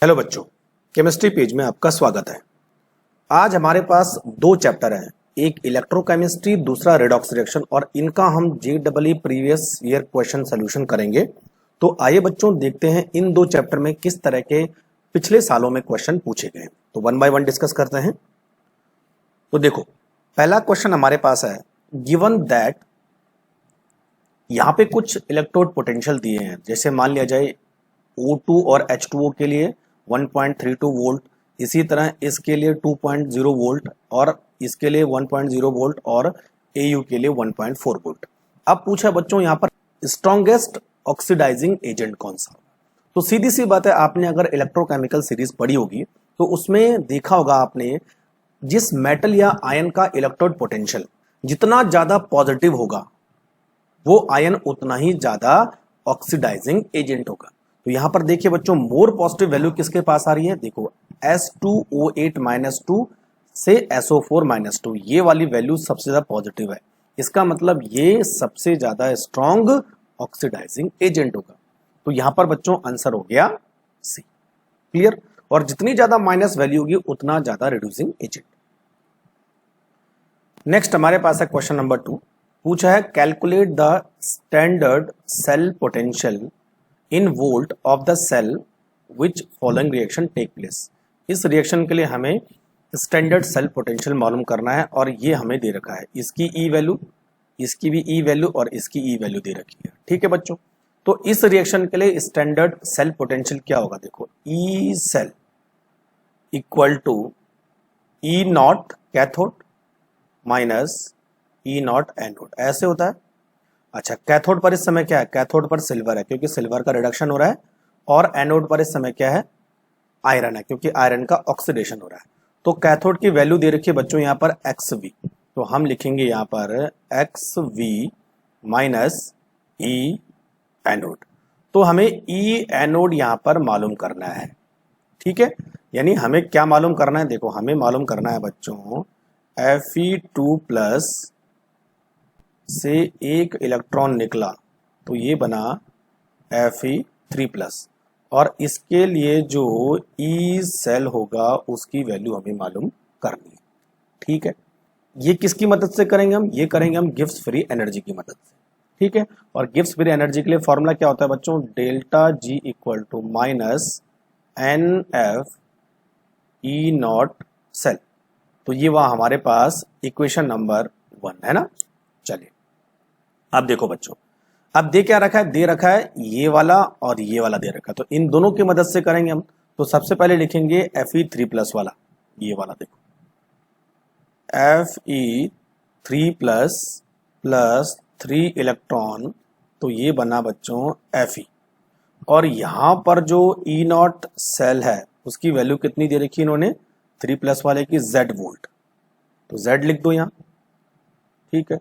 Hello बच्चों, chemistry page में आपका स्वागत है। आज हमारे पास दो चैप्टर हैं, एक इलेक्ट्रोकेमिस्ट्री, दूसरा रेडॉक्स रिएक्शन, और इनका हम JEE previous year question solution करेंगे। तो आइए बच्चों देखते हैं इन दो चैप्टर में किस तरह के पिछले सालों में क्वेश्चन पूछे गए। तो वन बाय वन डिस्कस करते हैं। तो देखो, पहला क्वेश्चन हमारे पास है, गिवन दैट, यहाँ पे कुछ इलेक्ट्रोड पोटेंशियल दिए हैं। जैसे मान लिया जाए O2 और H2O के लिए 1.32 वोल्ट, इसी तरह इसके लिए 2.0 वोल्ट, और इसके लिए 1.0 वोल्ट, और AU के लिए 1.4 वोल्ट। अब पूछा बच्चों यहाँ पर स्ट्रॉन्गेस्ट ऑक्सीडाइजिंग एजेंट कौन सा। तो सीधी सी बात है, आपने अगर इलेक्ट्रोकेमिकल सीरीज पढ़ी होगी तो उसमें देखा होगा आपने, जिस मेटल या आयन का इलेक्ट्रोड पोटेंशियल जितना ज्यादा पॉजिटिव होगा वो आयन उतना ही ज्यादा ऑक्सीडाइजिंग एजेंट होगा। तो यहां पर देखिए बच्चों, मोर पॉजिटिव वैल्यू किसके पास आ रही है। देखो, S2O8-2 से SO4-2, ये वाली वैल्यू सबसे ज्यादा पॉजिटिव है। इसका मतलब ये सबसे ज्यादा स्ट्रॉन्ग ऑक्सीडाइजिंग एजेंट होगा। तो यहां पर बच्चों आंसर हो गया सी। क्लियर। और जितनी ज्यादा माइनस वैल्यू होगी उतना ज्यादा रिड्यूसिंग एजेंट। नेक्स्ट हमारे पास है क्वेश्चन नंबर 2। पूछा है, calculate the standard cell potential in volt of the cell which following reaction take place. इस रिएक्शन के लिए हमें स्टैंडर्ड सेल पोटेंशियल मालूम करना है, और ये हमें दे रखा है। इसकी ई वैल्यू, इसकी भी ई वैल्यू, और इसकी ई वैल्यू दे रखी है। ठीक है बच्चों, तो इस रिएक्शन के लिए स्टैंडर्ड सेल पोटेंशियल क्या होगा। देखो, E cell equal to E naught cathode minus E naught anode, ऐसे होता है। अच्छा, कैथोड पर इस समय क्या है, कैथोड पर सिल्वर है क्योंकि सिल्वर का रिडक्शन हो रहा है, और एनोड पर इस समय क्या है, आयरन है क्योंकि आयरन का ऑक्सीडेशन हो रहा है। तो कैथोड की वैल्यू दे रखी है बच्चों यहाँ पर XV, तो हम लिखेंगे यहाँ पर XV माइनस ई एनोड। तो हमें ई एनोड यहाँ पर मालूम करना है। ठीक है, यानी हमें क्या मालूम करना है। देखो, हमें मालूम करना है बच्चों, Fe2+ से एक इलेक्ट्रॉन निकला तो ये बना Fe3+, और इसके लिए जो ई सेल होगा उसकी वैल्यू हमें मालूम करनी है। ठीक है, ये किसकी मदद से करेंगे हम, ये करेंगे हम गिब्स फ्री एनर्जी की मदद से। ठीक है, और गिब्स फ्री एनर्जी के लिए फॉर्मूला क्या होता है बच्चों, delta G equal to minus NF E naught cell. तो ये वहां हमारे पास इक्वेशन नंबर 1 है ना। चलिए अब देखो बच्चों, अब दे क्या रखा है, दे रखा है ये वाला और ये वाला दे रखा है, तो इन दोनों की मदद से करेंगे हम। तो सबसे पहले लिखेंगे Fe3+ वाला, ये वाला देखो, Fe3+ प्लस 3 इलेक्ट्रॉन, तो ये बना बच्चों Fe। और यहां पर जो ई नॉट सेल है उसकी वैल्यू कितनी दे रखी है इन्होंने, 3+ वाले की Z वोल्ट, तो Z लिख दो यहाँ। ठीक है,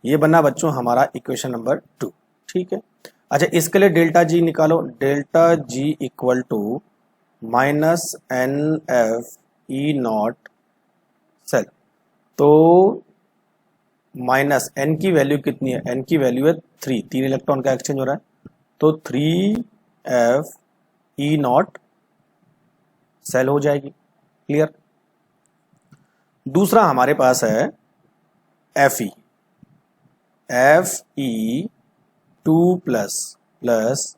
ये बना बच्चों हमारा इक्वेशन नंबर 2। ठीक है, अच्छा इसके लिए डेल्टा जी निकालो, delta G equal to minus NF E naught cell. तो माइनस N की वैल्यू कितनी है, N की वैल्यू है 3, 3 इलेक्ट्रॉन का एक्सचेंज हो रहा है, तो 3F ई नॉट सेल हो जाएगी। क्लियर। दूसरा हमारे पास है Fe, Fe2+ प्लस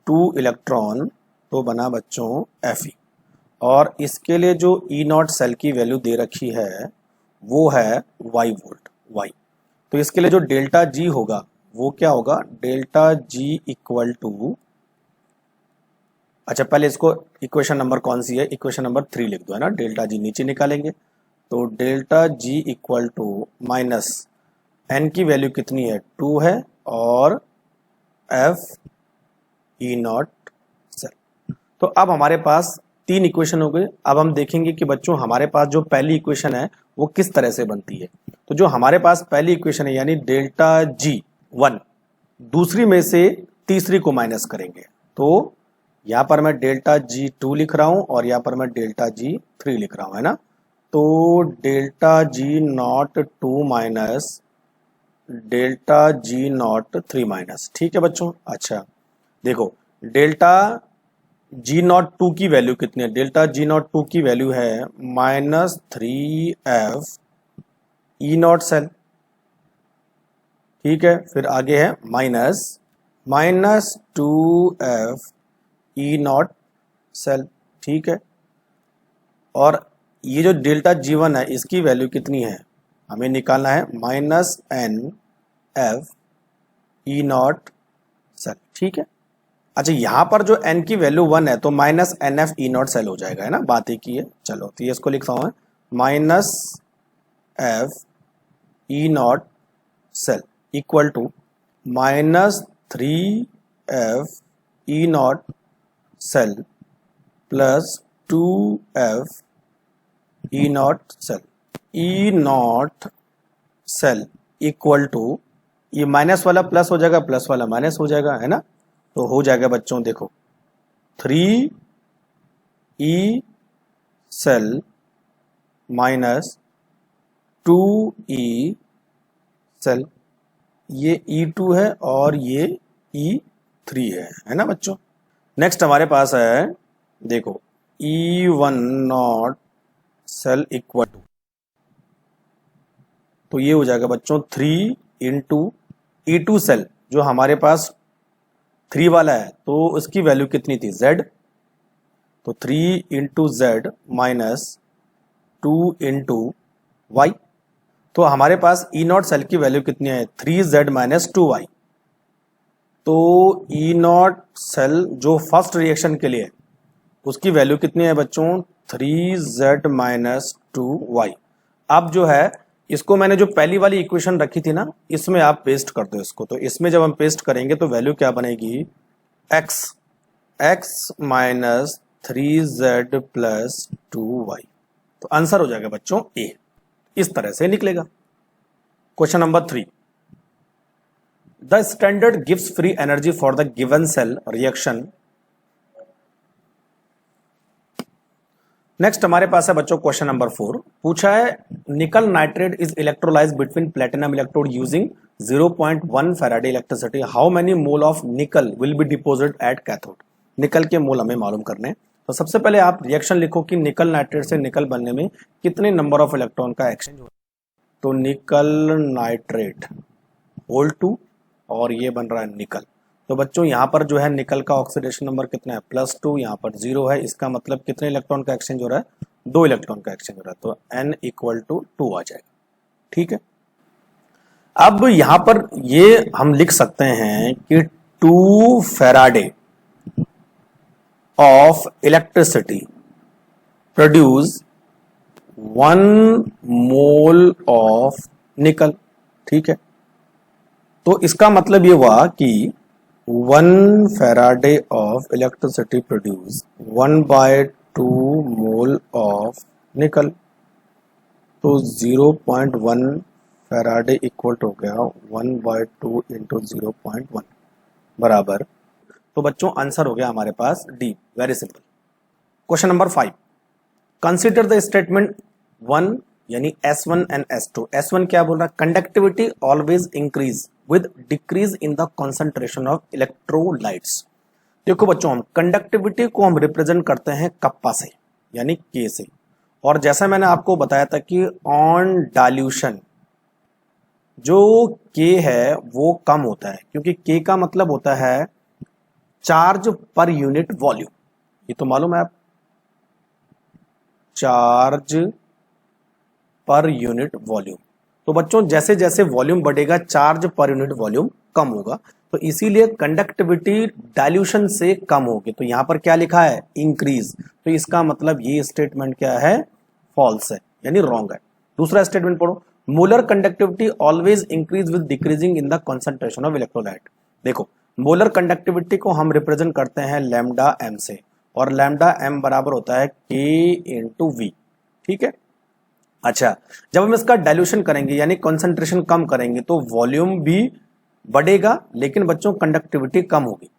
2 इलेक्ट्रॉन, तो बना बच्चों Fe। और इसके लिए जो ई नॉट सेल की वैल्यू दे रखी है वो है Y वोल्ट, Y। तो इसके लिए जो डेल्टा जी होगा वो क्या होगा, डेल्टा जी इक्वल टू, अच्छा पहले इसको इक्वेशन नंबर कौन सी है, इक्वेशन नंबर 3 लिख दो, है ना। डेल्टा जी नीचे निकालेंगे, तो delta G equal to minus N की वैल्यू कितनी है, 2 है, और F ई नॉट सेल। तो अब हमारे पास 3 इक्वेशन हो गए। अब हम देखेंगे कि बच्चों हमारे पास जो पहली इक्वेशन है वो किस तरह से बनती है। तो जो हमारे पास पहली इक्वेशन है यानी डेल्टा G1, दूसरी में से तीसरी को माइनस करेंगे, तो यहां पर मैं डेल्टा G2 लिख रहा हूं और यहां पर मैं डेल्टा G3 लिख रहा हूं, है ना। तो delta G02 minus delta G03 minus. ठीक है बच्चों। अच्छा देखो, डेल्टा जी नॉट टू की वैल्यू कितनी है, डेल्टा जी नॉट टू की वैल्यू है -3f ई नॉट सेल, ठीक है। फिर आगे है -2f ई नॉट सेल, ठीक है। और ये जो डेल्टा जी1 है इसकी वैल्यू कितनी है, हमें निकालना है -nf ई नॉट सेल, ठीक है। अच्छा यहाँ पर जो n की वैल्यू 1 है तो -nf ई नॉट सेल हो जाएगा, है ना, बात एक ही है। चलो तो ये इसको लिखता हूँ -f E naught cell equal to -3f E naught cell plus 2f E naught cell. E naught cell equal to, ये माइनस वाला प्लस हो जाएगा, प्लस वाला माइनस हो जाएगा, है ना। तो हो जाएगा बच्चों देखो 3 E cell minus 2 E cell, ये E2 है और ये E3 है ना बच्चों। नेक्स्ट हमारे पास है देखो E1 not cell equal to, तो ये हो जाएगा बच्चों 3 इंटू E2 सेल जो हमारे पास 3 वाला है तो उसकी वैल्यू कितनी थी Z, तो 3 into Z minus 2 into Y, तो हमारे पास ई नॉट सेल की वैल्यू कितनी है 3Z माइनस 2y। तो ई नॉट सेल जो फर्स्ट रिएक्शन के लिए उसकी वैल्यू कितनी है बच्चों 3Z माइनस 2y। अब जो है इसको मैंने जो पहली वाली इक्वेशन रखी थी ना इसमें आप पेस्ट कर दो इसको, तो इसमें जब हम पेस्ट करेंगे तो वैल्यू क्या बनेगी x minus 3Z plus 2y, तो आंसर हो जाएगा बच्चों ए, इस तरह से निकलेगा। Question number 3, the standard gives free energy for the given cell reaction. Next हमारे पास है बच्चों क्वेश्चन नंबर 4, पूछा है निकल nitrate is electrolyse between platinum electrode using 0.1 Faraday electricity, how many mole of निकल will be deposit at cathode. निकल के मोल हमें मालूम करने, तो सबसे पहले आप रिएक्शन लिखो कि निकल नाइट्रेट से निकल बनने में कितने नंबर ऑफ इलेक्ट्रॉन का एक्सचेंज हो, तो निकल नाइट्रेट होल 2 और ये बन रहा है निकल। तो बच्चों यहाँ पर जो है निकल का ऑक्सीडेशन नंबर कितना है +2, यहाँ पर 0 है, इसका मतलब कितने इलेक्ट्रॉन का एक्सचेंज हो रहा है 2 इलेक्ट्रॉन का एक्सचेंज हो रहा है, तो n इक्वल टू 2 आ जाएगा, ठीक है। अब यहाँ पर ये हम लिख सकते हैं कि 2 Faraday of electricity produce 1 mole of निकल, ठीक है। तो इसका मतलब ये हुआ कि 1 Faraday of electricity produce 1/2 mole of निकल, तो 0.1 फैराडे इक्वल हो गया 1/2 इंटू 0.1 बराबर, तो बच्चों आंसर हो गया हमारे पास D, very simple. Question number 5, consider the statement 1 यानी S1 एंड S2। S1 क्या बोल रहा है, conductivity always increase with decrease in the concentration of electrolytes. देखो बच्चों हम कंडक्टिविटी को हम रिप्रेजेंट करते हैं कप्पा से यानी K से, और जैसा मैंने आपको बताया था कि ऑन डाइल्यूशन जो K है वो कम होता है, क्योंकि K का मतलब होता है चार्ज पर यूनिट वॉल्यूम, ये तो मालूम है आप, चार्ज पर यूनिट वॉल्यूम। तो बच्चों जैसे जैसे वॉल्यूम बढ़ेगा चार्ज पर यूनिट वॉल्यूम कम होगा, तो इसीलिए कंडक्टिविटी डाइल्यूशन से कम होगी। तो यहां पर क्या लिखा है इंक्रीज, तो इसका मतलब ये स्टेटमेंट क्या है फॉल्स है यानी रॉन्ग है। दूसरा स्टेटमेंट पढ़ो, molar conductivity always increase with decreasing in the concentration of electrolyte. देखो मोलर कंडक्टिविटी को हम रिप्रेजेंट करते हैं लैम्डा एम से, और लैम्डा एम बराबर होता है K इंटू वी, ठीक है। अच्छा जब हम इसका डाइल्यूशन करेंगे यानी कंसंट्रेशन कम करेंगे तो वॉल्यूम भी बढ़ेगा, लेकिन बच्चों कंडक्टिविटी कम होगी।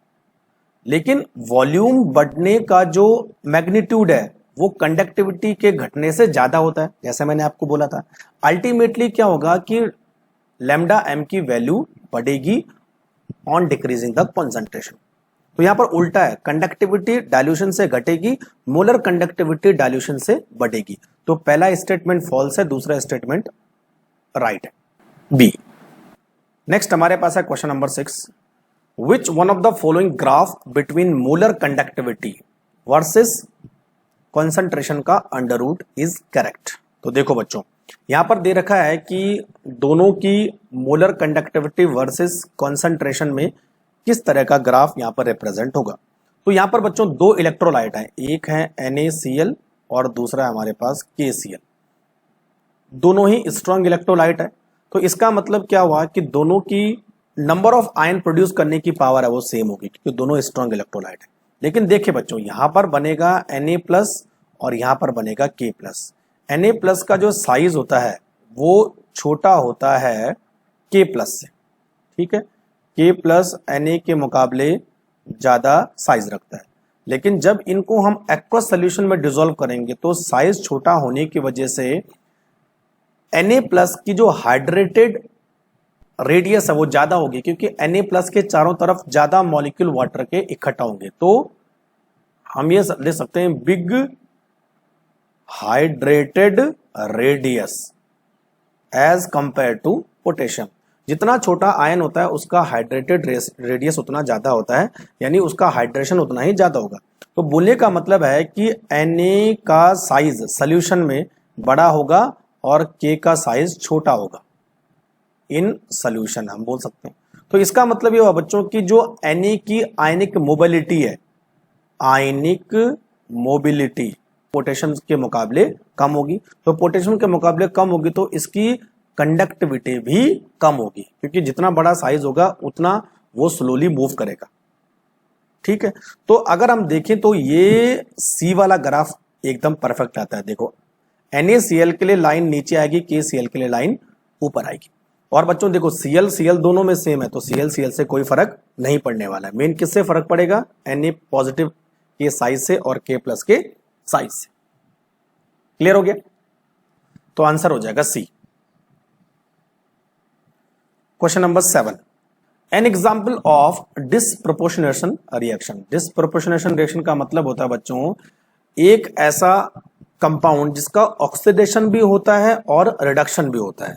लेकिन वॉल्यूम बढ़ने का जो मैग्नीट्यूड है वो कंडक्टिविटी के घटने से ज्यादा होता है, जैसे मैंने आपको बोला था। अल्टीमेटली क्या होगा कि लैम्डा एम की वैल्यू बढ़ेगी ऑन डिक्रीजिंग द कंसंट्रेशन। तो यहां पर उल्टा है, कंडक्टिविटी डाइल्यूशन से घटेगी, मोलर कंडक्टिविटी डाइल्यूशन से बढ़ेगी। तो पहला स्टेटमेंट फॉल्स है, दूसरा स्टेटमेंट राइट है, बी। नेक्स्ट हमारे पास है question number 6, which one of the following graph between molar conductivity versus concentration का अंडर रूट इज करेक्ट। तो देखो बच्चों, यहां पर दे रखा है कि दोनों की मोलर कंडक्टिविटी वर्सेस कॉन्सेंट्रेशन में किस तरह का ग्राफ यहां पर रिप्रेजेंट होगा। तो यहां पर बच्चों दो इलेक्ट्रोलाइट हैं, एक है NaCl और दूसरा है हमारे पास KCl। दोनों ही स्ट्रॉन्ग इलेक्ट्रोलाइट है, तो इसका मतलब क्या हुआ कि दोनों की नंबर ऑफ आयन प्रोड्यूस करने की पावर है वो सेम होगी, क्योंकि दोनों स्ट्रॉन्ग इलेक्ट्रोलाइट है। लेकिन देखिए बच्चों, यहां पर बनेगा Na+ और यहां पर बनेगा K+। Na+ का जो साइज होता है वो छोटा होता है K+ से, ठीक है। K+ Na के मुकाबले ज्यादा साइज रखता है, लेकिन जब इनको हम एक्वस सोल्यूशन में डिसॉल्व करेंगे तो साइज छोटा होने की वजह से Na+ की जो हाइड्रेटेड रेडियस है वो ज्यादा होगी, क्योंकि Na+ के चारों तरफ ज्यादा मॉलिक्यूल वाटर के इकट्ठा होंगे। तो हम ये ले सकते हैं big hydrated radius as compare to potassium. जितना छोटा आयन होता है उसका हाइड्रेटेड रेडियस उतना ज्यादा होता है, यानी उसका हाइड्रेशन उतना ही ज्यादा होगा। तो बोलने का मतलब है कि Na का साइज सोल्यूशन में बड़ा होगा और K का साइज छोटा होगा इन सोल्यूशन, हम बोल सकते हैं। तो इसका मतलब ये हुआ बच्चों की जो Na की आयनिक मोबिलिटी है, आयनिक मोबिलिटी पोटेशियम के मुकाबले कम होगी। तो पोटेशियम के मुकाबले कम होगी तो इसकी कंडक्टिविटी भी कम होगी, क्योंकि जितना बड़ा साइज होगा उतना वो स्लोली मूव करेगा, ठीक है। तो अगर हम देखें तो ये सी वाला ग्राफ एकदम परफेक्ट आता है। देखो, NaCl के लिए लाइन नीचे आएगी, KCl के लिए लाइन ऊपर आएगी। और बच्चों देखो, Cl दोनों में सेम है, तो Cl से कोई फर्क नहीं पड़ने वाला है। मेन किससे फर्क पड़ेगा? Na+ के साइज से और K+ के साइज से। क्लियर हो गया? तो आंसर हो जाएगा C. Question number 7, an example of disproportionation reaction. Disproportionation reaction का मतलब होता है बच्चों एक ऐसा कंपाउंड जिसका ऑक्सीडेशन भी होता है और रिडक्शन भी होता है।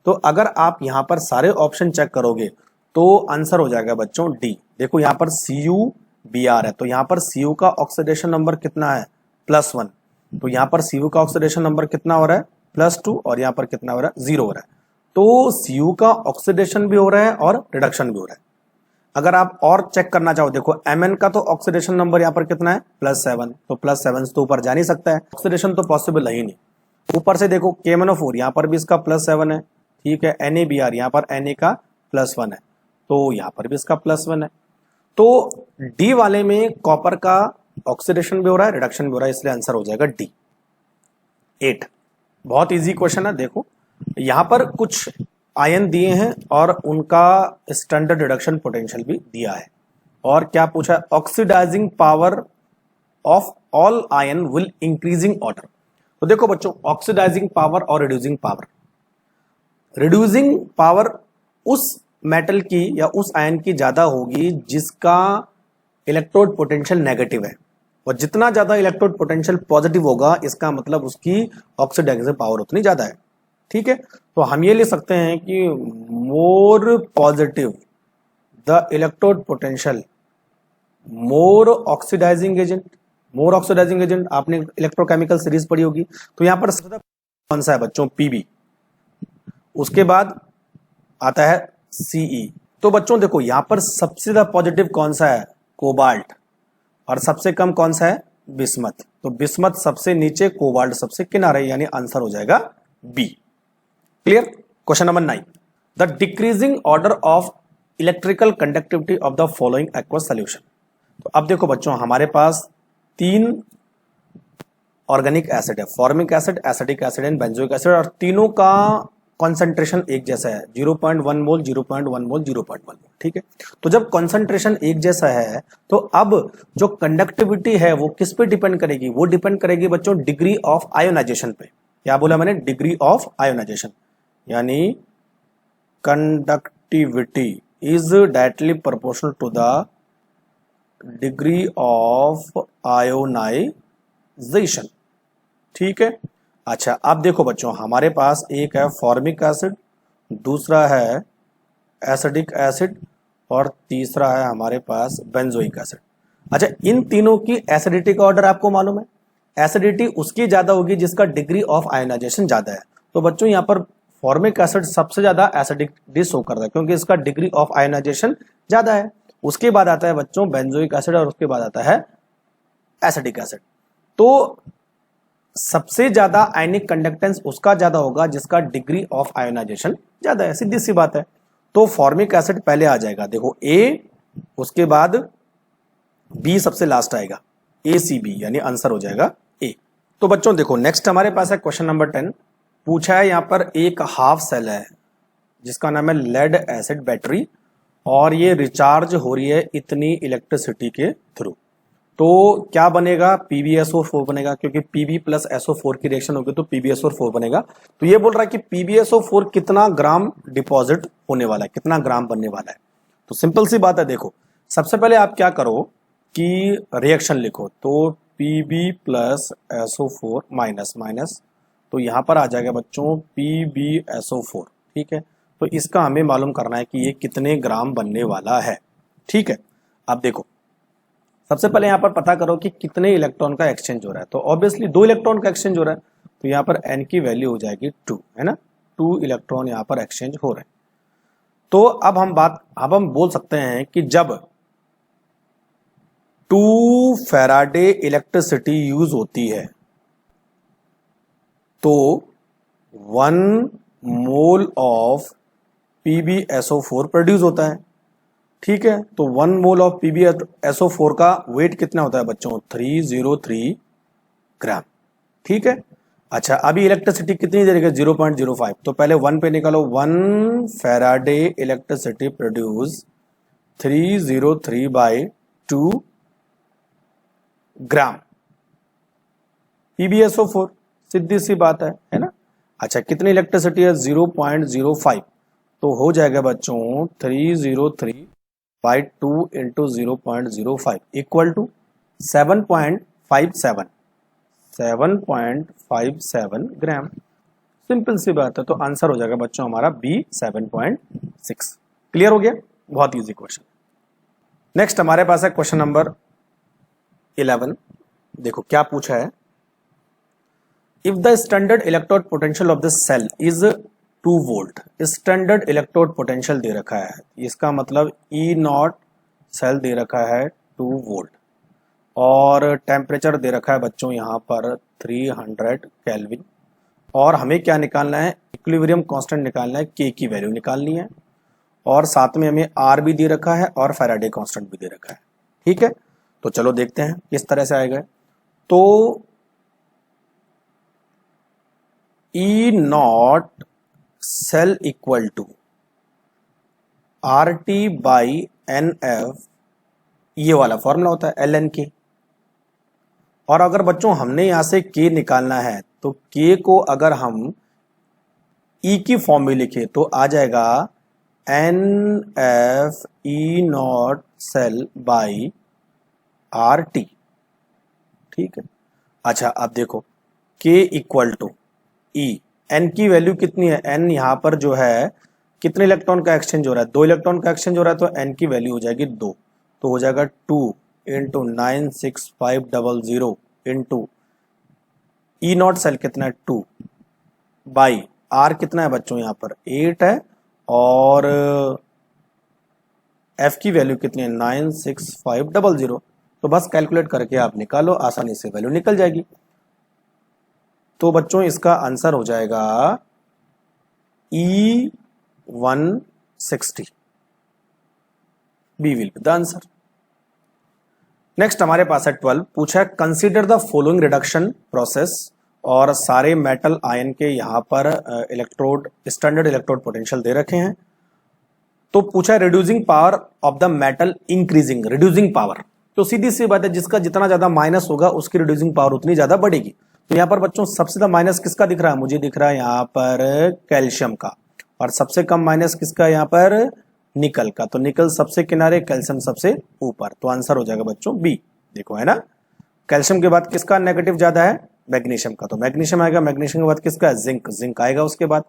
तो अगर आप यहां पर सारे ऑप्शन चेक करोगे तो आंसर हो जाएगा बच्चों डी। देखो यहां पर CuBr है, तो यहां पर Cu का ऑक्सीडेशन नंबर कितना है? +1। तो यहां पर Cu का ऑक्सीडेशन नंबर कितना हो रहा है? +2। और यहां पर कितना हो रहा है? 0 हो रहा है। तो Cu का ऑक्सीडेशन भी हो रहा है और रिडक्शन भी हो रहा है। अगर आप और चेक करना चाहो, देखो Mn का तो ऑक्सीडेशन नंबर यहां पर कितना है? +7। तो +7 तो ऊपर जा नहीं सकता है, ऑक्सीडेशन तो पॉसिबल है ही नहीं। ऊपर से देखो KMnO4 यहां पर भी इसका +7 है, ठीक है। NaBr यहां पर Na का +1 है, तो यहां पर भी इसका +1 है। तो डी वाले में कॉपर का ऑक्सीडेशन भी हो रहा है, रिडक्शन भी हो रहा है, इसलिए आंसर हो जाएगा डी 8। बहुत इजी क्वेश्चन है। देखो यहां पर कुछ आयन दिए हैं और उनका स्टैंडर्ड रिडक्शन पोटेंशियल भी दिया है। और क्या पूछा है? Oxidising power of all ion will increasing order. तो देखो बच्चों, ऑक्सीडाइजिंग पावर और रिड्यूसिंग पावर, रिड्यूसिंग पावर उस मेटल की या उस आयन की ज्यादा होगी जिसका इलेक्ट्रोड पोटेंशियल नेगेटिव है, और जितना ज्यादा इलेक्ट्रोड पोटेंशियल पॉजिटिव होगा इसका मतलब उसकी ऑक्सीडाइजिंग पावर उतनी ज्यादा है, ठीक है। तो हम ये ले सकते हैं कि more positive the electrode potential more oxidising agent. More oxidising agent आपने इलेक्ट्रोकेमिकल सीरीज पढ़ी होगी। तो यहां पर कौन सा है बच्चों? Pb। उसके बाद आता है Ce। तो बच्चों देखो यहां पर सबसे ज्यादा पॉजिटिव कौन सा है? कोबाल्ट। और सबसे कम कौन सा है? बिस्मथ। तो बिस्मथ सबसे नीचे, कोबाल्ट सबसे किनारे, यानी आंसर हो जाएगा B. Clear? Question number 9, the decreasing order of electrical conductivity of the following aqueous solution. तो अब देखो बच्चों, हमारे पास 3 ऑर्गेनिक एसिड है, formic acid, acetic acid and benzoic acid, और तीनों का कॉन्सेंट्रेशन एक जैसा है, 0.1 मोल, 0.1 मोल, 0.1 मोल, ठीक है। तो जब कॉन्सेंट्रेशन एक जैसा है तो अब जो कंडक्टिविटी है वो किस पे डिपेंड करेगी? वो डिपेंड करेगी बच्चों डिग्री ऑफ आयोनाइजेशन पे। क्या बोला मैंने? डिग्री ऑफ आयोनाइजेशन, यानी conductivity is directly proportional to the degree of ionisation. ठीक है, अच्छा अब देखो बच्चों, हमारे पास एक है फॉर्मिक एसिड, दूसरा है एसिडिक एसिड और तीसरा है हमारे पास बेंजोइक एसिड। अच्छा, इन तीनों की एसिडिटी का ऑर्डर आपको मालूम है। एसिडिटी उसकी ज्यादा होगी जिसका डिग्री ऑफ आयोनाइजेशन ज्यादा है। तो बच्चों यहाँ पर फॉर्मिक एसिड सबसे ज्यादा एसिडिक डिश शो करता है क्योंकि इसका डिग्री ऑफ आयोनाइजेशन ज्यादा है। उसके बाद आता है बच्चों बेंजोइक एसिड और उसके बाद आता है एसिडिक एसिड। तो सबसे ज्यादा आयनिक कंडक्टेंस उसका ज्यादा होगा जिसका डिग्री ऑफ आयोनाइजेशन ज्यादा है, सीधी सी बात है। तो फॉर्मिक एसिड पहले आ जाएगा, देखो ए, उसके बाद बी सबसे लास्ट आएगा, ACB, यानी आंसर हो जाएगा ए। तो बच्चों देखो नेक्स्ट हमारे पास है क्वेश्चन नंबर 10। पूछा है यहाँ पर एक हाफ सेल है जिसका नाम है लेड एसिड बैटरी और ये रिचार्ज हो रही है इतनी इलेक्ट्रिसिटी के थ्रू। तो क्या बनेगा, PbSO4 बनेगा क्योंकि Pb प्लस SO4 की रिएक्शन होगी तो PbSO4 बनेगा। तो ये बोल रहा है कि PbSO4 कितना ग्राम डिपॉजिट होने वाला है, कितना ग्राम बनने वाला है। तो सिंपल सी बात है, देखो सबसे पहले आप क्या करो कि रिएक्शन लिखो, तो Pb plus SO4 minus minus, तो यहां पर आ जाएगा बच्चों PbSO4। ठीक है, तो इसका हमें मालूम करना है कि ये कितने ग्राम बनने वाला है। ठीक है, अब देखो सबसे पहले यहां पर पता करो कि कितने इलेक्ट्रॉन का एक्सचेंज हो रहा है। तो ऑब्वियसली 2 इलेक्ट्रॉन का एक्सचेंज हो रहा है, तो यहां पर n की वैल्यू हो जाएगी 2, है ना। 2 इलेक्ट्रॉन यहां पर एक्सचेंज हो रहे हैं। तो अब हम बोल सकते हैं कि जब 2 फैराडे इलेक्ट्रिसिटी यूज होती है तो 1 मोल ऑफ PbSO4 प्रोड्यूस होता है। ठीक है, तो 1 मोल ऑफ PbSO4 का वेट कितना होता है बच्चों, 303 ग्राम। ठीक है, अच्छा अभी इलेक्ट्रिसिटी कितनी दे रही है, 0.05। तो पहले 1 पे निकालो, 1 फैराडे इलेक्ट्रिसिटी प्रोड्यूस 303/2 ग्राम PbSO4, सीधी सी बात है ना। अच्छा कितनी इलेक्ट्रिसिटी है, 0.05, तो हो जाएगा बच्चों 303/2 into 0.05 equal to 7.57 gram. Simple सी बात है, तो आंसर हो जाएगा बच्चों हमारा B 7.6। क्लियर हो गया, बहुत इजी क्वेश्चन। नेक्स्ट हमारे पास है क्वेश्चन नंबर 11। देखो क्या पूछा है, if the standard electrode potential of the cell is 2 volt. Standard electrode potential दे रखा है, इसका मतलब E0 सेल दे रखा है 2 वोल्ट और टेम्परेचर दे रखा है बच्चों यहाँ पर 300 केल्विन। और हमें क्या निकालना है, इक्विलिब्रियम कांस्टेंट निकालना है, K की वैल्यू निकालनी है और साथ में हमें R भी दे रखा है और फैराडे कांस्टेंट भी दे रखा है। ठीक है, तो चलो देखते हैं किस तरह से आएगा। तो E0 cell equal to RT/NF, ये वाला फॉर्मूला होता है ln_K। और अगर बच्चों हमने यहां से K निकालना है तो K को अगर हम E की फॉर्म में लिखे तो आ जाएगा NF E0 cell by RT। ठीक है, अच्छा अब देखो K equal to E, N की वैल्यू कितनी है, N यहां पर जो है कितने इलेक्ट्रॉन का एक्सचेंज हो रहा है, 2 इलेक्ट्रॉन का एक्सचेंज हो रहा है, तो N की वैल्यू हो जाएगी 2, तो हो जाएगा 2 इंटू 96500 इंटू E0 सेल कितना है 2 बाई R कितना है बच्चों यहाँ पर 8 है और F की वैल्यू कितनी है 96500। तो बस कैलकुलेट करके आप निकालो, आसानी से वैल्यू निकल जाएगी। तो बच्चों इसका आंसर हो जाएगा E160। B will be the answer. Next हमारे पास है 12। पूछा है consider the following reduction process, और सारे मेटल आयन के यहां पर इलेक्ट्रोड स्टैंडर्ड इलेक्ट्रोड पोटेंशियल दे रखे हैं। तो पूछा है reducing power of the metal increasing, reducing power. तो सीधी सी बात है, जिसका जितना ज्यादा माइनस होगा उसकी रिड्यूसिंग पावर उतनी ज्यादा बढ़ेगी। तो यहाँ पर बच्चों सबसे ज्यादा माइनस किसका दिख रहा है, मुझे दिख रहा है यहाँ पर कैल्शियम का, और सबसे कम माइनस किसका यहाँ पर निकल का, तो निकल सबसे किनारे, कैल्शियम सबसे ऊपर, तो आंसर हो जाएगा बच्चों बी। देखो है ना, कैल्शियम के बाद किसका नेगेटिव ज्यादा है, मैग्नीशियम का, तो मैग्नीशियम आएगा, मैग्नीशियम के बाद किसका है, जिंक, जिंक आएगा उसके बाद,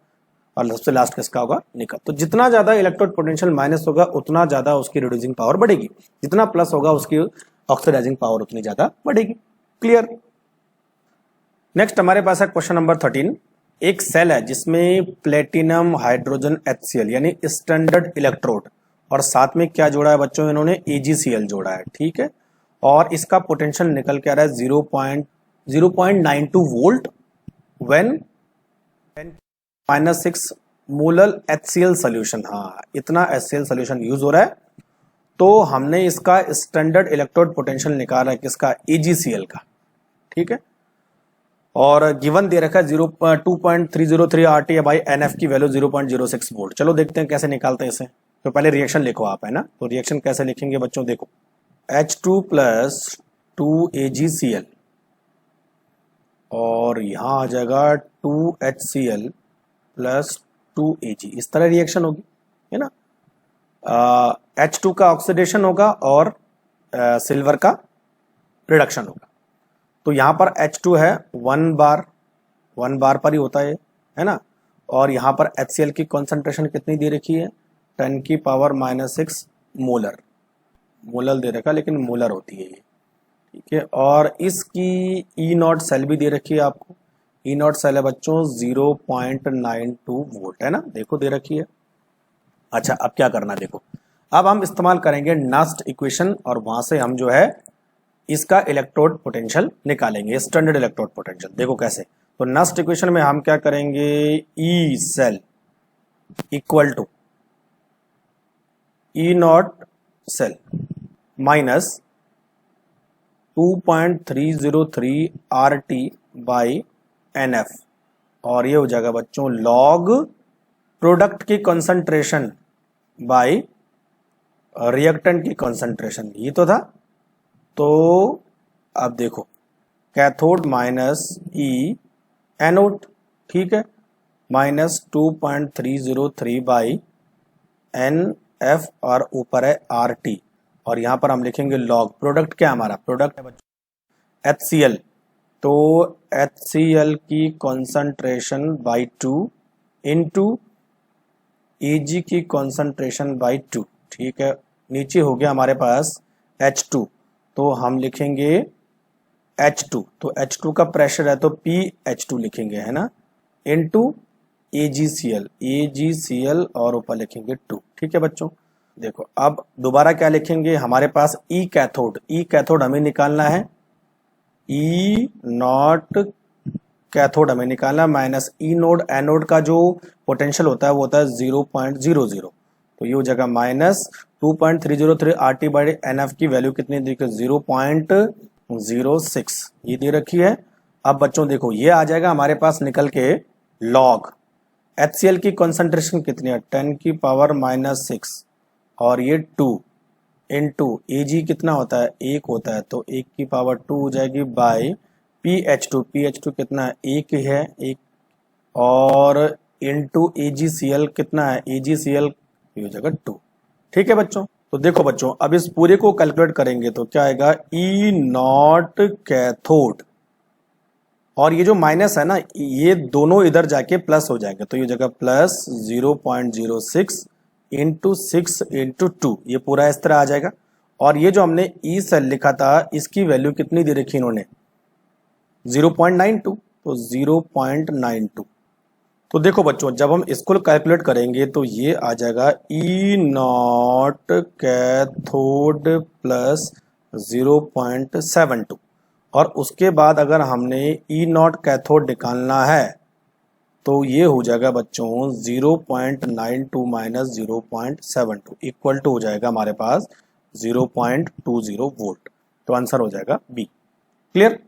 और सबसे लास्ट किसका होगा, निकल। तो जितना ज्यादा इलेक्ट्रोड पोटेंशियल माइनस होगा उतना ज्यादा उसकी रिड्यूसिंग पावर बढ़ेगी, जितना प्लस होगा उसकी ऑक्सीडाइजिंग पावर उतनी ज्यादा बढ़ेगी। क्लियर। नेक्स्ट हमारे पास है क्वेश्चन नंबर 13। एक सेल है जिसमें प्लेटिनम हाइड्रोजन HCl यानी स्टैंडर्ड इलेक्ट्रोड, और साथ में क्या जोड़ा है बच्चों, इन्होंने AgCl जोड़ा है, ठीक है, और इसका पोटेंशियल निकल के आ रहा है 0.92 volt when -6 molar HCl solution. हाँ, इतना HCl सोल्यूशन यूज हो रहा है, तो हमने इसका स्टैंडर्ड इलेक्ट्रोड पोटेंशियल निकाला है किसका, AgCl का, ठीक है, और गिवन दे रखा है 2.303 RT बाई NF की वैल्यू 0.06 वोल्ट। चलो देखते हैं कैसे निकालते हैं इसे। तो पहले रिएक्शन लिखो आप, है ना, तो रिएक्शन कैसे लिखेंगे बच्चों, देखो H2 + 2AgCl और यहां आ जाएगा 2HCl + 2Ag, इस तरह रिएक्शन होगी, है ना। H2 का ऑक्सीडेशन होगा और सिल्वर का रिडक्शन होगा। तो यहां पर H2 है 1 बार पर ही होता है ना, और यहां पर HCl की कॉन्सेंट्रेशन कितनी दे रखी है, 10⁻⁻6 मोलर दे रखा, लेकिन मोलर होती है ये, ठीक है, और इसकी E0 सेल भी दे रखी है आपको, E0 सेल है बच्चों 0.92 वोल्ट, है ना, देखो दे रखी है। अच्छा, अब क्या करना, देखो अब हम इस्तेमाल करेंगे नास्ट इक्वेशन, और वहां से हम जो है इसका इलेक्ट्रोड पोटेंशियल निकालेंगे, स्टैंडर्ड इलेक्ट्रोड पोटेंशियल। देखो कैसे, तो नास्ट इक्वेशन में हम क्या करेंगे, E cell equal to E0 cell minus 2.303 RT by NF, और ये हो जाएगा बच्चों लॉग प्रोडक्ट की कंसंट्रेशन बाई रिएक्टेंट की कंसंट्रेशन, ये तो था। तो अब देखो कैथोड माइनस E एनोड, ठीक है, माइनस 2.303 बाई NF और ऊपर है RT, और यहां पर हम लिखेंगे लॉग प्रोडक्ट, क्या हमारा प्रोडक्ट है बच्चों HCl, तो HCl की कंसंट्रेशन बाई 2 इंटू Ag की कंसंट्रेशन बाई 2, ठीक है। नीचे हो गया हमारे पास H2, तो हम लिखेंगे H2, तो H2 का प्रेशर है तो PH2 लिखेंगे, है ना, इंटू AgCl और ऊपर लिखेंगे 2, ठीक है बच्चों। देखो अब दोबारा क्या लिखेंगे, हमारे पास E कैथोड हमें निकालना है, E0 कैथोड हमें निकालना, माइनस E0 एनोड का जो पोटेंशियल होता है वो होता है 0.00, तो ये हो जाएगा माइनस 2.303 RT बाई NF की वैल्यू कितनी देखो 0.06 ये दे रखी है। अब बच्चों देखो ये आ जाएगा हमारे पास निकल के लॉग HCl की कॉन्सेंट्रेशन कितनी है 10⁻⁻6 और ये 2 इंटू Ag कितना होता है 1 होता है, तो 1 की पावर 2 हो जाएगी बाई PH2 कितना है 1 है 1, और इंटू AgCl कितना है AgCl हो जाएगा 2, ठीक है बच्चों। तो देखो बच्चों अब इस पूरे को कैलकुलेट करेंगे तो क्या आएगा E0 कैथोड, और ये जो माइनस है ना ये दोनों इधर जाके प्लस हो जाएंगे, तो ये जगह प्लस 0.06 इंटू 6 इंटू 2 ये पूरा इस तरह आ जाएगा। और ये जो हमने ई सेल लिखा था इसकी वैल्यू कितनी दे रखी इन्होंने 0.92, तो 0.92। तो देखो बच्चों जब हम इसको कैलकुलेट करेंगे तो ये आ जाएगा E0 कैथोड प्लस 0.72, और उसके बाद अगर हमने E0 कैथोड निकालना है तो ये हो जाएगा बच्चों 0.92 माइनस 0.72 इक्वल टू हो जाएगा हमारे पास 0.20 वोल्ट, तो आंसर हो जाएगा बी। क्लियर।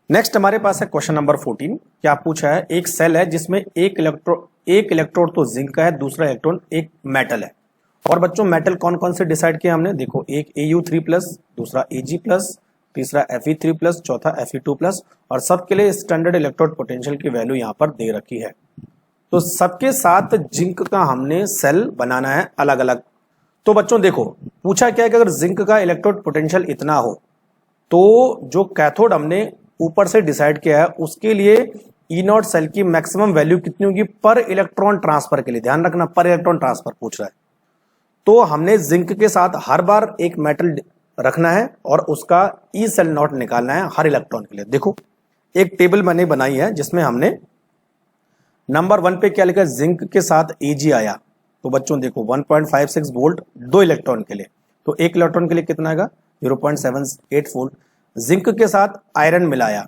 नेक्स्ट हमारे पास है क्वेश्चन नंबर 14। क्या पूछा है, एक सेल है जिसमें एक इलेक्ट्रोड तो जिंक का है, दूसरा इलेक्ट्रॉन एक मेटल है। और बच्चों मेटल कौन कौन से डिसाइड किया हमने, देखो एक Au3+, दूसरा Ag+, तीसरा Fe3+, चौथा Fe2+, और सबके लिए स्टैंडर्ड इलेक्ट्रोड पोटेंशियल की वैल्यू यहां पर दे रखी है। तो सबके साथ जिंक का हमने सेल बनाना है अलग अलग। तो बच्चों देखो पूछा क्या है कि अगर जिंक का इलेक्ट्रोड पोटेंशियल इतना हो तो जो कैथोड हमने ऊपर से डिसाइड किया है उसके लिए ई नॉट सेल की मैक्सिमम वैल्यू कितनी होगी पर इलेक्ट्रॉन ट्रांसफर के लिए। ध्यान रखना पर इलेक्ट्रॉन ट्रांसफर पूछ रहा है। तो हमने जिंक के साथ हर बार एक मेटल रखना है और उसका ई सेल नॉट निकालना है हर इलेक्ट्रॉन के लिए। देखो एक टेबल मैंने बनाई है जिसमें हमने नंबर 1 पे क्या लिखा है, जिंक के साथ Ag आया। तो बच्चों देखो 1.56 वोल्ट 2 इलेक्ट्रॉन के लिए, तो एक इलेक्ट्रॉन के लिए कितना आएगा 0.78 वोल्ट। जिंक के साथ आयरन मिलाया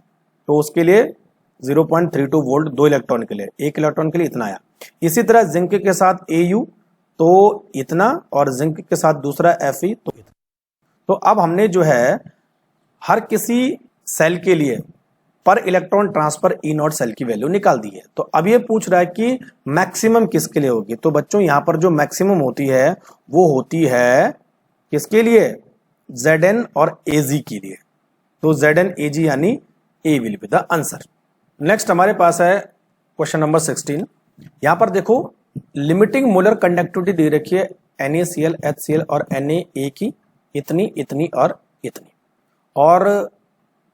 तो उसके लिए 0.32 वोल्ट 2 इलेक्ट्रॉन के लिए, एक इलेक्ट्रॉन के लिए इतना आया। इसी तरह जिंक के साथ Au तो इतना और जिंक के साथ दूसरा Fe तो इतना। तो अब हमने जो है हर किसी सेल के लिए पर electron transfer E naught cell की वैल्यू निकाल दी है। तो अब ये पूछ रहा है कि मैक्सिमम किसके लिए होगी। तो बच्चों यहां पर जो मैक्सिमम होती है वो होती है किसके लिए, Zn और Ag के लिए। तो Zn Ag यानी A will be the answer. Next हमारे पास है क्वेश्चन नंबर 16। यहां पर देखो लिमिटिंग मोलर कंडक्टिविटी दे रखी है NaCl HCl और Na की इतनी इतनी और इतनी, और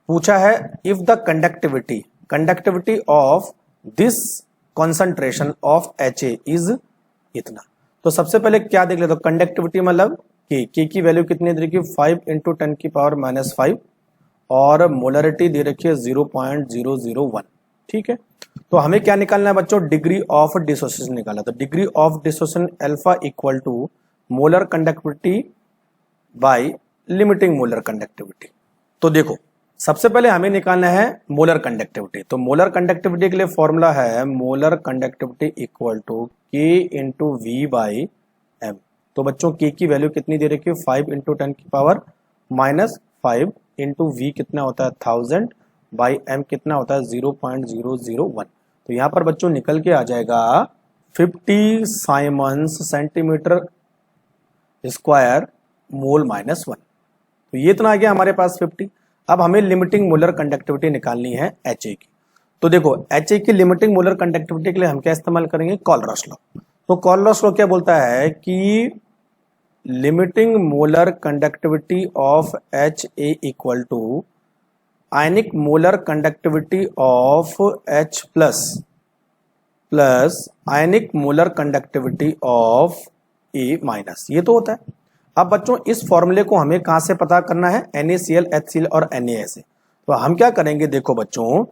पूछा है if the conductivity of this concentration of Ha is इतना। तो सबसे पहले क्या देख लेते हो, कंडक्टिविटी मतलब K की वैल्यू कितनी दे रखी है 5 × 10⁻⁻5 और मोलरिटी दे रखी है 0.001। ठीक है, तो हमें क्या निकालना है बच्चों, डिग्री ऑफ डिसोसिएशन निकाला। तो degree of dissociation alpha equal to molar conductivity by limiting molar conductivity. तो देखो सबसे पहले हमें निकालना है मोलर कंडक्टिविटी। तो मोलर कंडक्टिविटी के लिए फॉर्मूला है molar conductivity equal to K × V/m। तो बच्चों K की वैल्यू कितनी दे रखी है 5 × 10⁻⁻5 × V कितना होता है 1000 बाई m कितना होता है 0.001। तो यहां पर बच्चों निकल के आ जाएगा 50 साइमन्स सेंटीमीटर स्क्वायर मोल -1। तो ये इतना आ गया हमारे पास 50। अब हमें लिमिटिंग मोलर कंडक्टिविटी निकालनी है Ha की। तो देखो Ha की लिमिटिंग मोलर कंडक्टिविटी के लिए हम क्या इस्तेमाल करेंगे, कॉलरॉस लॉ। तो कॉलरॉस लॉ क्या बोलता है कि limiting molar conductivity of Ha equal to ionic molar conductivity of H plus ionic molar conductivity of A minus, ये तो होता है। अब बच्चों इस फॉर्मूले को हमें कहां से पता करना है, NaCl HCl और Na से। तो हम क्या करेंगे, देखो बच्चों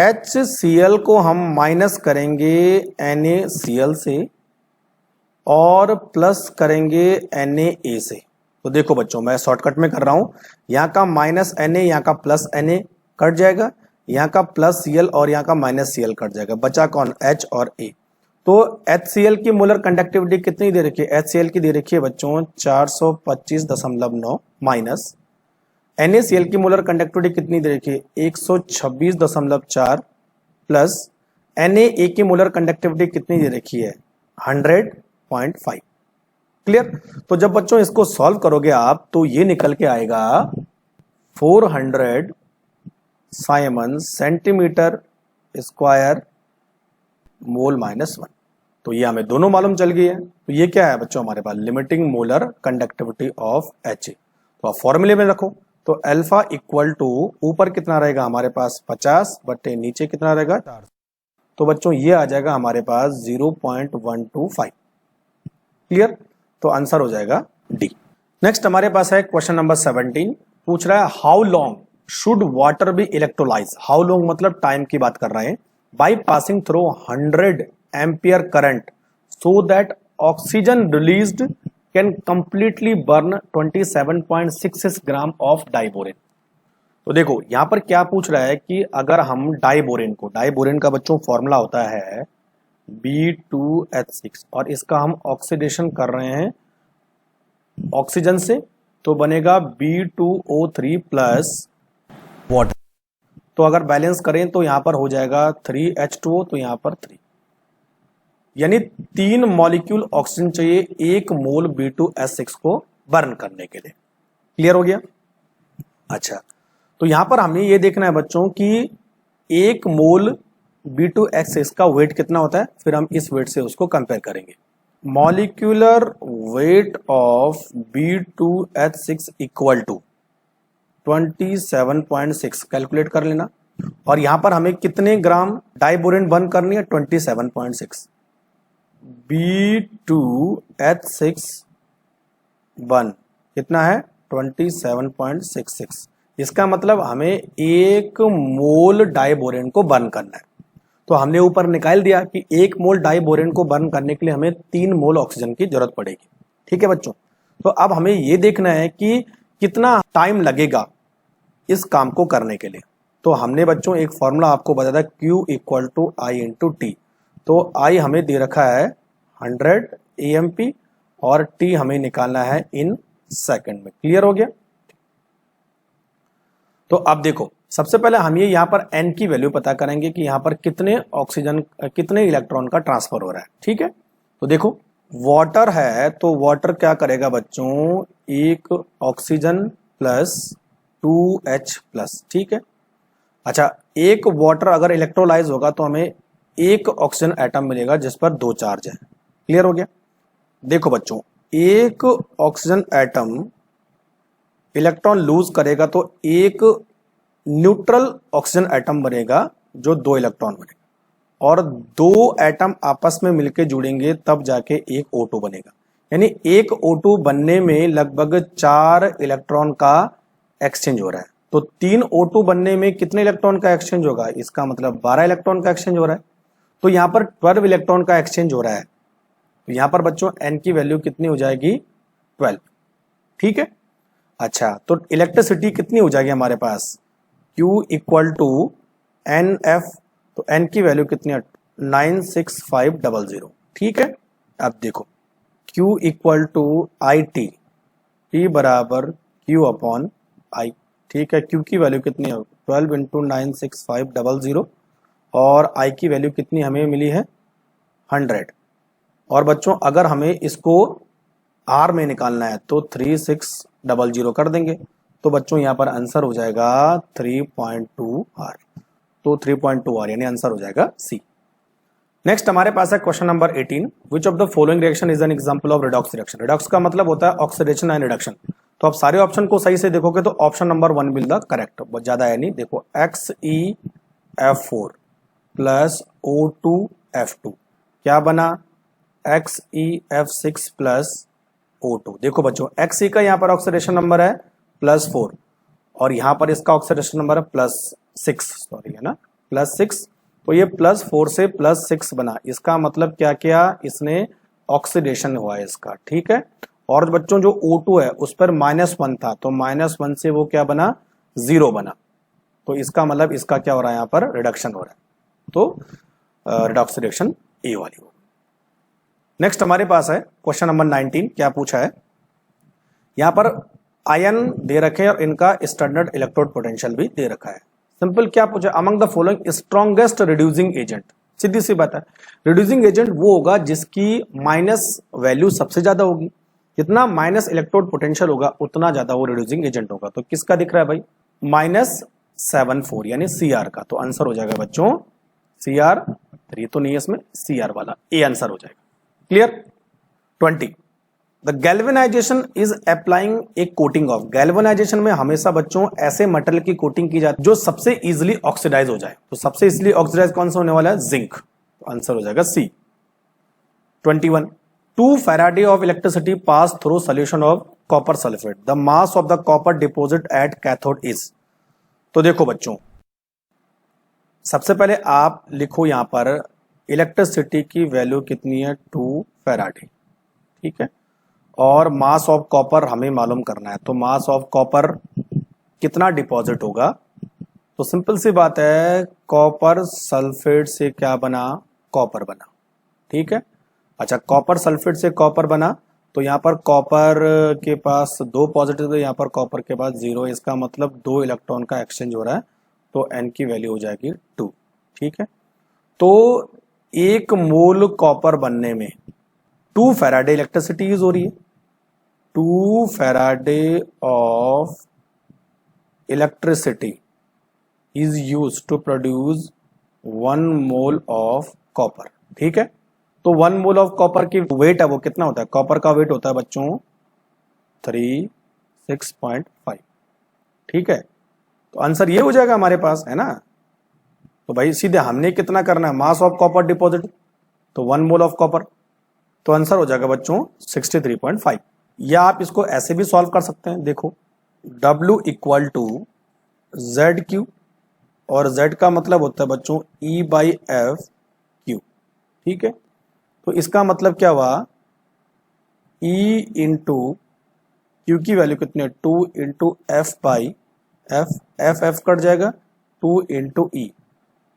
HCl को हम माइनस करेंगे NaCl से और प्लस करेंगे Na से। तो देखो बच्चों मैं शॉर्टकट में कर रहा हूं, यहाँ का माइनस Na यहाँ का प्लस Na कट जाएगा, यहाँ का प्लस Cl और यहाँ का माइनस Cl कट जाएगा, बचा कौन H और A। तो HCl की मोलर कंडक्टिविटी कितनी दे रखी है, HCl की दे रखी है बच्चों 425.9 माइनस NaCl की मोलर कंडक्टिविटी कितनी दे रखी है 126.4 प्लस Na की मोलर कंडक्टिविटी कितनी दे रखी है 100.5। क्लियर। तो जब बच्चों इसको सॉल्व करोगे आप तो ये निकल के आएगा 400 साइमन सेंटीमीटर स्क्वायर मोल -1। तो ये हमें दोनों मालूम चल गई है। तो ये क्या है बच्चों हमारे पास limiting molar conductivity of Ha। तो आप फॉर्मूले में रखो, तो अल्फा इक्वल टू ऊपर कितना रहेगा हमारे पास 50 बटे नीचे कितना रहेगा 4। तो बच्चों ये आ जाएगा हमारे पास 0.125। क्लियर। तो आंसर हो जाएगा डी। नेक्स्ट हमारे पास है क्वेश्चन नंबर 17। पूछ रहा है how long should water be electrolyse. How long मतलब टाइम की बात कर रहे हैं। By passing through 100 ampere current so that oxygen released can completely burn 27.66 gram of diborane. तो देखो यहां पर क्या पूछ रहा है कि अगर हम डाइबोरेन का बच्चों फॉर्मूला होता है B2H6 और इसका हम ऑक्सीडेशन कर रहे हैं ऑक्सीजन से, तो बनेगा B2O3 प्लस वाटर। तो अगर बैलेंस करें तो यहां पर हो जाएगा 3H2O, तो यहां पर 3, यानी 3 मॉलिक्यूल ऑक्सीजन चाहिए 1 मोल B2H6 को बर्न करने के लिए। क्लियर हो गया। अच्छा, तो यहां पर हमें ये देखना है बच्चों कि 1 मोल B2H इसका वेट कितना होता है, फिर हम इस वेट से उसको कंपेयर करेंगे। Molecular weight of B2H6 equal to 27.6 calculate कर लेना। और यहां पर हमें कितने ग्राम डाइबोरेन बर्न करनी है, 27.6। B2H6 बर्न कितना है, 27.66। इसका मतलब हमें 1 मोल डाइबोरेन को बर्न करना है। तो हमने ऊपर निकाल दिया कि 1 मोल डाइबोरेन को बर्न करने के लिए हमें 3 मोल ऑक्सीजन की जरूरत पड़ेगी। ठीक है बच्चों, तो अब हमें यह देखना है कि कितना टाइम लगेगा इस काम को करने के लिए। तो हमने बच्चों एक फॉर्मूला आपको बताया था, Q equal to I into T. तो I हमें दे रखा है 100 AMP और T हमें निकालना है इन सेकंड में। क्लियर हो गया? तो अब देखो, सबसे पहले हम ये यहाँ पर N की वैल्यू पता करेंगे कि यहाँ पर कितने ऑक्सीजन, कितने इलेक्ट्रॉन का ट्रांसफर हो रहा है। ठीक है, तो देखो वाटर है, तो वाटर क्या करेगा बच्चों, 1 ऑक्सीजन प्लस 2H प्लस। ठीक है, अच्छा, 1 वाटर अगर इलेक्ट्रोलाइज होगा तो हमें 1 ऑक्सीजन एटम मिलेगा जिस पर 2 चार्ज है। क्लियर हो गया? देखो बच्चों, 1 ऑक्सीजन एटम इलेक्ट्रॉन लूज करेगा तो 1 न्यूट्रल ऑक्सीजन एटम बनेगा जो 2 इलेक्ट्रॉन बनेगा, और 2 एटम आपस में मिलकर जुड़ेंगे तब जाके एक O2 बनेगा। यानी एक O2 बनने में लगभग 4 इलेक्ट्रॉन का एक्सचेंज हो रहा है। तो 3 O2 बनने में कितने इलेक्ट्रॉन का एक्सचेंज होगा, इसका मतलब 12 इलेक्ट्रॉन का एक्सचेंज हो रहा है। तो यहां पर 12 इलेक्ट्रॉन का एक्सचेंज हो रहा है। तो यहां पर बच्चों N की वैल्यू कितनी हो जाएगी, 12। ठीक है, अच्छा, तो इलेक्ट्रिसिटी कितनी हो जाएगी हमारे पास, Q इक्वल टू NF। तो N की वैल्यू कितनी है, 96500। ठीक है, अब देखो Q equal to IT, T बराबर Q अपॉन I। ठीक है, Q की वैल्यू कितनी है, 12 इंटू 96500, और I की वैल्यू कितनी हमें मिली है, 100। और बच्चों अगर हमें इसको R में निकालना है तो 3600 कर देंगे। तो बच्चों यहाँ पर आंसर हो जाएगा 3.2 R। तो 3.2 R यानी आंसर हो जाएगा C। नेक्स्ट हमारे पास है question number 18, which of the following reaction is an example of redox reaction. Redox का मतलब होता है ऑक्सीडेशन एंड रिडक्शन। तो आप सारे ऑप्शन को सही से देखोगे तो option number 1 will the correct, ज्यादा है नहीं। देखो XeF4 प्लस O2F2 क्या बना, XeF6 प्लस O2। देखो बच्चों Xe का यहाँ पर ऑक्सीडेशन नंबर है +4 और यहाँ पर इसका ऑक्सीडेशन नंबर है +6, सॉरी है ना, +6। तो ये +4 से +6 बना, इसका मतलब क्या किया, इसने ऑक्सीडेशन हुआ है इसका। ठीक है, और बच्चों जो O2 है उस पर -1 था, तो -1 से वो क्या बना, 0 बना। तो इसका मतलब इसका क्या हो रहा है, यहाँ पर रिडक्शन हो रहा है। तो रिडॉक्स रिएक्शन ए वाली हो। नेक्स्ट हमारे पास है क्वेश्चन नंबर 19। क्या पूछा है, यहां पर आयन दे रखे हैं और इनका स्टैंडर्ड इलेक्ट्रोड पोटेंशियल भी दे रखा है। सिंपल क्या पूछा, among the following strongest reducing agent. सीधी सी बात है, रिड्यूसिंग एजेंट वो होगा जिसकी माइनस वैल्यू सबसे ज्यादा होगी। जितना माइनस इलेक्ट्रोड पोटेंशियल होगा उतना ज्यादा वो रिड्यूसिंग एजेंट होगा। तो किसका दिख रहा है भाई, -74 यानी CR का। तो आंसर हो जाएगा बच्चों CR। ये तो नहीं है इसमें, CR वाला ए आंसर हो जाएगा। Clear. 20, the galvanisation is applying A coating of. Galvanisation में हमेशा बच्चों ऐसे मेटल की कोटिंग की जाती है जो सबसे इजीली ऑक्सीडाइज हो जाए। तो सबसे इजीली ऑक्सीडाइज कौन सा होने वाला है, जिंक। तो आंसर हो जाएगा C। 21, 2 Faraday of electricity pass through solution of copper sulphate, the mass of the copper deposit at cathode is. तो देखो बच्चों, सबसे पहले आप लिखो यहां पर इलेक्ट्रिसिटी की वैल्यू कितनी है, 2 फैराडे। ठीक है, और मास ऑफ कॉपर हमें मालूम करना है। तो मास ऑफ कॉपर कितना डिपॉजिट होगा, तो सिंपल सी बात है, कॉपर सल्फेट से क्या बना, कॉपर बना। ठीक है, अच्छा, कॉपर सल्फेट से कॉपर बना, तो यहां पर कॉपर के पास 2 पॉजिटिव है, यहां पर कॉपर के पास 0। इसका मतलब 2 इलेक्ट्रॉन का एक्सचेंज हो रहा है। तो N की वैल्यू हो जाएगी 2। ठीक है, तो 1 मोल कॉपर बनने में 2 फैराडे इलेक्ट्रिसिटी यूज हो रही है। 2 Faraday of electricity is use to produce 1 mole of copper. ठीक है, तो 1 मोल ऑफ कॉपर की वेट है वो कितना होता है, कॉपर का वेट होता है बच्चों 36.5। ठीक है, तो आंसर ये हो जाएगा हमारे पास, है ना। तो भाई सीधे हमने कितना करना है, मास ऑफ कॉपर डिपॉजिट, तो 1 मोल ऑफ कॉपर, तो आंसर हो जाएगा बच्चों 63.5। या आप इसको ऐसे भी सॉल्व कर सकते हैं, देखो W equal to Z Q, और Z का मतलब होता है बच्चों E/F क्यू। ठीक है, तो इसका मतलब क्या हुआ, E इंटू क्यू की वैल्यू कितनी है 2 इंटू F कट जाएगा 2 into E,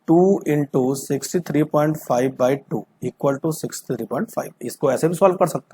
2 into 63.5/2 equal to 63.5। इसको ऐसे भी सॉल्व कर सकते हैं।